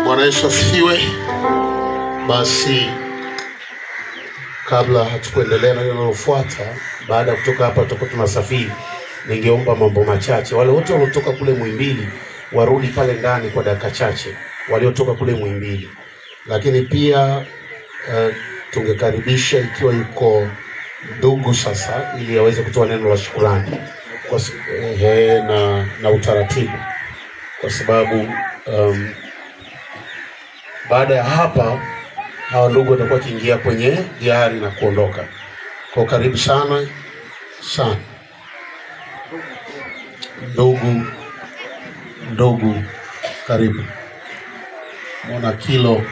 Bwana Yesu asifiwe. Basi kabla hatukuendelea na linalofuata, baada ya kutoka hapa tutakuwa tunasafiri, ningeomba mambo machache. Wale wote waliotoka kule Muhimbili warudi pale ndani kwa dakika chache, waliotoka kule Muhimbili. Lakini pia tungekaribisha ikiwa yuko ndugu sasa, ili aweze kutoa neno la shukrani kwa na utaratibu, kwa sababu baada ya hapa hawa ndugu watakuwa kiingia kwenye gari na kuondoka. Kwa karibu sana sana ndugu karibu. Mwana Kilo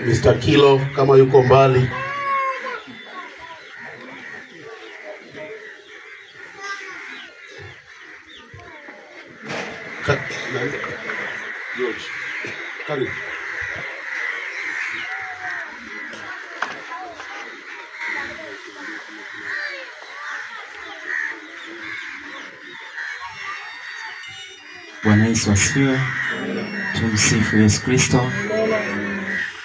Mr. Kilo kama yuko mbali. George, karibu. Bwana Yesu asifiwe. Tumsifu Yesu Kristo.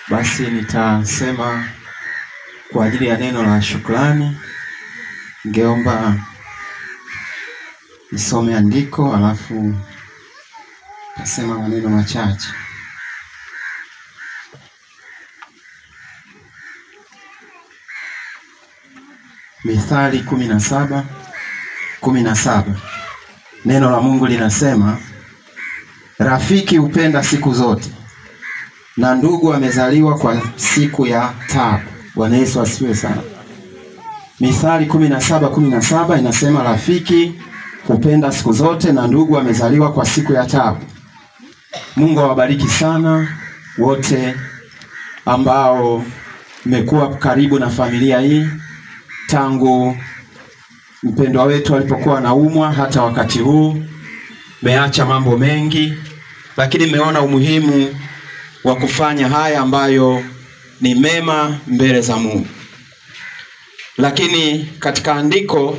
Basi nitasema kwa ajili ya neno la shukrani. Ningeomba nisome andiko alafu nasema maneno machache. Mithali 17:17. Neno la Mungu linasema, rafiki hupenda siku zote na ndugu amezaliwa kwa siku ya taabu. Bwana Yesu asifiwe sana. Mithali 17:17 inasema rafiki hupenda siku zote na ndugu amezaliwa kwa siku ya taabu. Mungu awabariki sana wote ambao mmekuwa karibu na familia hii tangu mpendwa wetu alipokuwa anaumwa hata wakati huu. Meacha mambo mengi, lakini mmeona umuhimu wa kufanya haya ambayo ni mema mbele za Mungu. Lakini katika andiko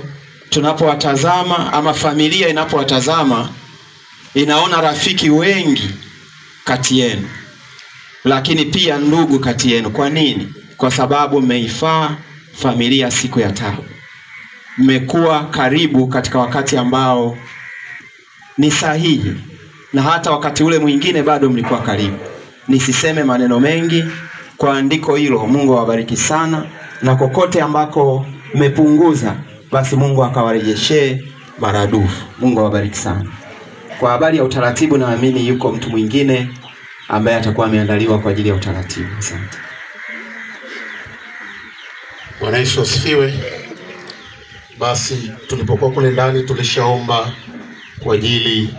tunapowatazama ama familia inapowatazama, inaona rafiki wengi kati yenu, lakini pia ndugu kati yenu. Kwa nini? Kwa sababu mmeifaa familia siku ya taabu. Mmekuwa karibu katika wakati ambao ni sahihi, na hata wakati ule mwingine bado mlikuwa karibu. Nisiseme maneno mengi kwa andiko hilo. Mungu awabariki sana, na kokote ambako mmepunguza, basi Mungu akawarejeshee maradufu. Mungu awabariki sana. Kwa habari ya utaratibu, naamini yuko mtu mwingine ambaye atakuwa ameandaliwa kwa ajili ya utaratibu. Asante. Bwana Yesu asifiwe. Basi tulipokuwa kule ndani tulishaomba kwa ajili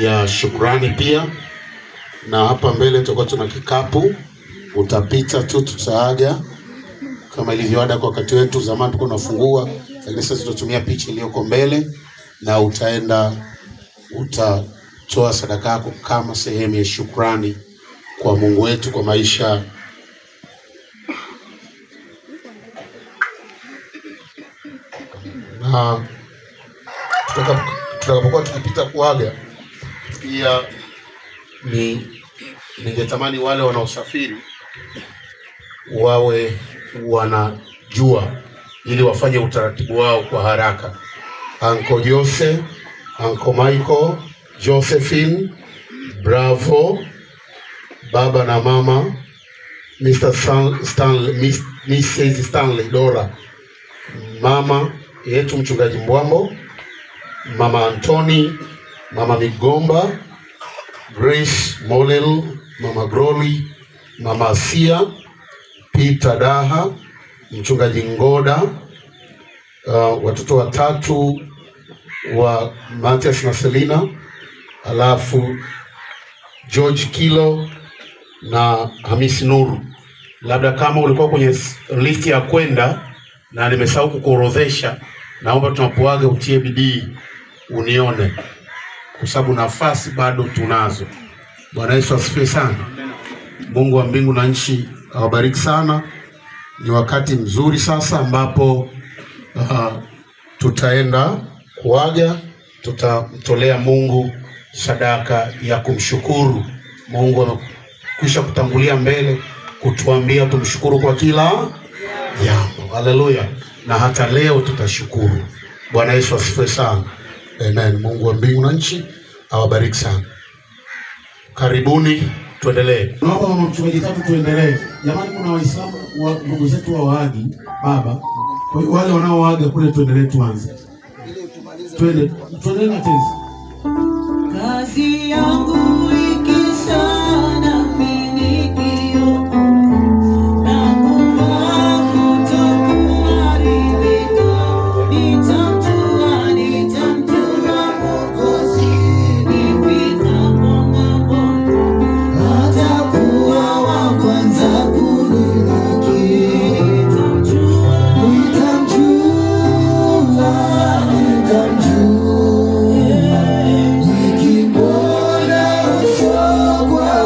ya shukrani pia, na hapa mbele tutakuwa tuna kikapu, utapita tu tutaaga kama ilivyoada kwa wakati wetu. Zamani tulikuwa tunafungua, lakini sasa tutatumia picha iliyoko mbele, na utatoa sadaka yako kama sehemu ya shukrani kwa Mungu wetu kwa maisha. Na tutakapokuwa tukipita kuaga pia, ningetamani wale wanaosafiri wawe wanajua ili wafanye utaratibu wao kwa haraka. Uncle Jose, Uncle Michael, Josephine, Bravo, baba na mama, Mr. Stanley, Mrs. Stanley Dora, mama yetu mchungaji Mbwambo, mama Anthony, mama Migomba, Grace Molel, mama Groli, mama Asia, Peter Daha, mchungaji Ngoda, watoto watatu wa Matias na Selina, alafu George Kilo na Hamisi Nuru. Labda kama ulikuwa kwenye listi ya kwenda na nimesahau kukuorodhesha, naomba tunapoaga utie bidii unione, kwa sababu nafasi bado tunazo. Bwana Yesu asifiwe sana. Mungu wa mbingu na nchi awabariki sana. Ni wakati mzuri sasa ambapo tutaenda kuaga, tutamtolea Mungu sadaka ya kumshukuru. Mungu amekwisha kutangulia mbele kutuambia tumshukuru kwa kila jambo. Haleluya. Na hata leo tutashukuru. Bwana Yesu asifiwe sana. Amen. Mungu wa mbingu na nchi awabariki sana. Karibuni tuendelee. Naomba mama mchungaji tatu tuendelee. Jamani, kuna Waislamu ndugu zetu wa waagi baba. Kwa hiyo wale wanaoaga kule tuendelee tuanze. Tuendelee na tezi. Kazi yangu ikisha na mimi nikio na kuvaa kutokuharibika, nitamjua Mwokozi nifikapo ng'amboni, atakuwa wa kwanza kunilaki. Nikimwona uso kwa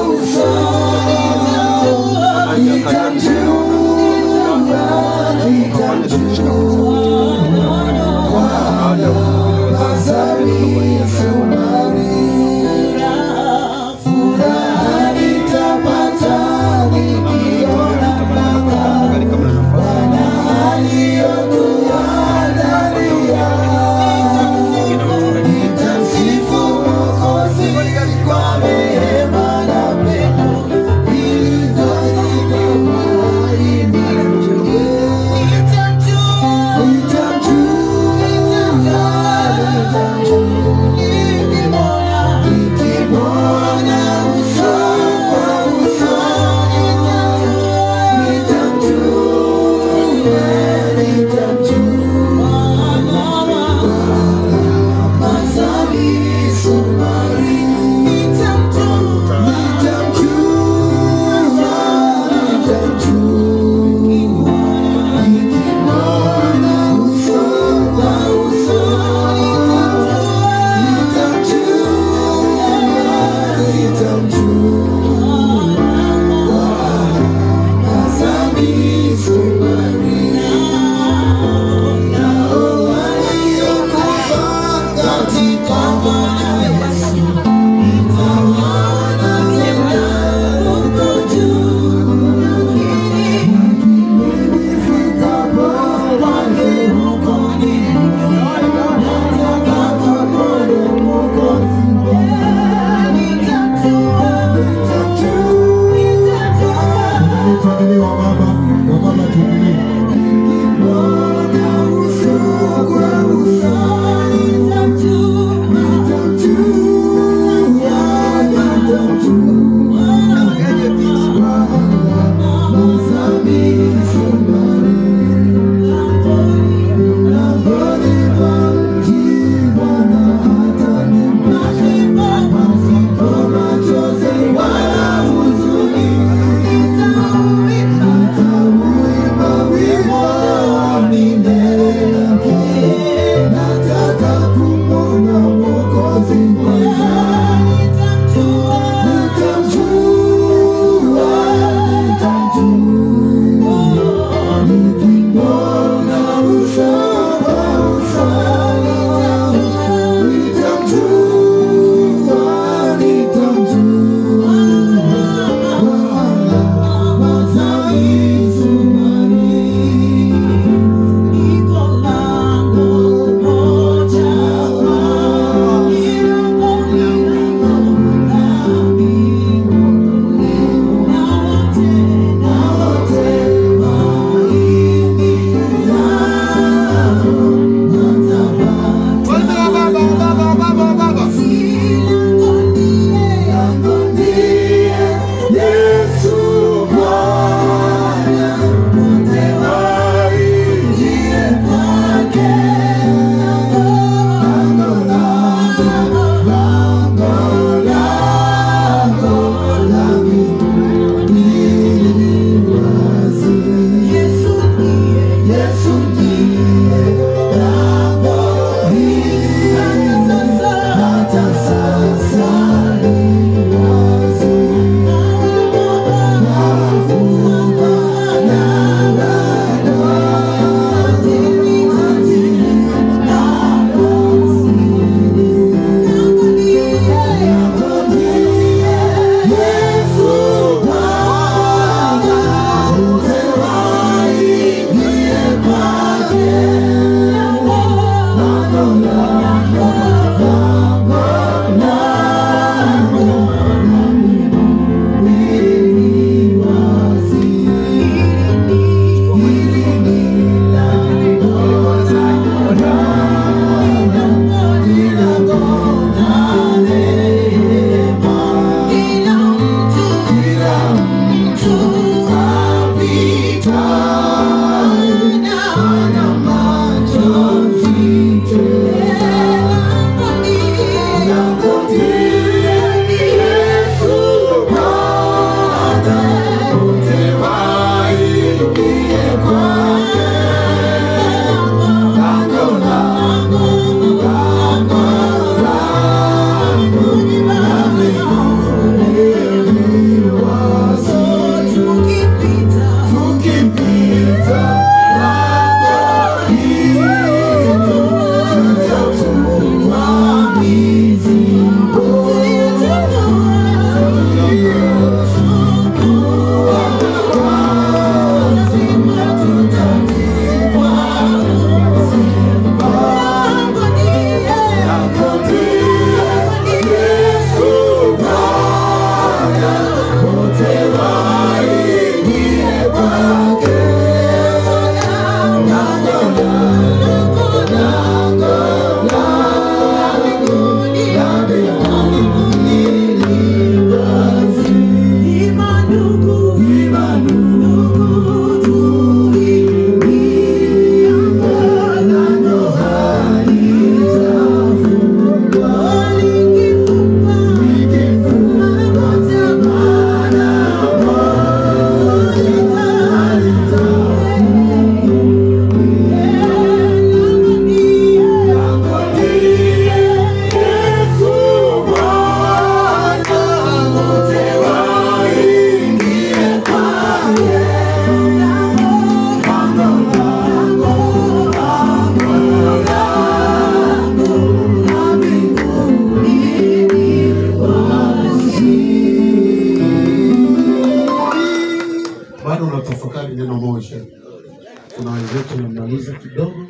tumaliza kidogo,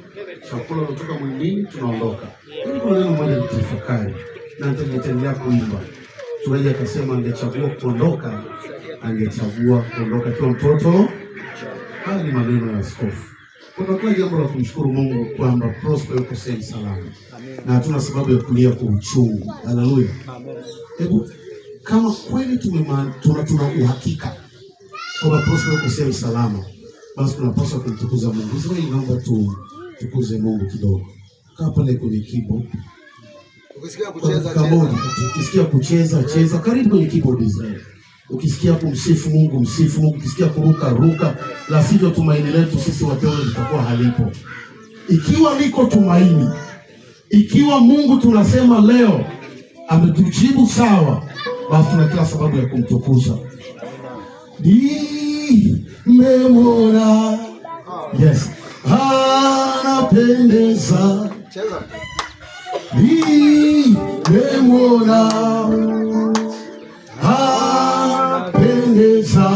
chakula kutoka mwilini, tunaondoka. Ili kuna neno moja nitafakari na nitaendelea kuimba. Tuwaje akasema angechagua kuondoka, angechagua kuondoka kwa mtoto. Haya ni maneno ya askofu. Kuna jambo la kumshukuru Mungu kwamba Prosper yuko sehemu salama. Na hatuna sababu ya kulia kwa uchungu. Haleluya. Hebu kama kweli tuna uhakika kwamba Prosper yuko sehemu salama, basi tunapaswa kumtukuza Mungu. Sasa naomba tukuze Mungu kidogo. Kaa pale kwenye keyboard. Ukisikia kucheza cheza, karibu kwenye keyboard Israeli. Ukisikia kumsifu Mungu, msifu Mungu. Ukisikia kuruka ruka, la sivyo tumaini letu sisi wateule litakuwa halipo. Ikiwa liko tumaini, ikiwa Mungu tunasema leo ametujibu sawa, basi tuna kila sababu ya kumtukuza. Nimemwona, yes, anapendeza. Nimemwona anapendeza.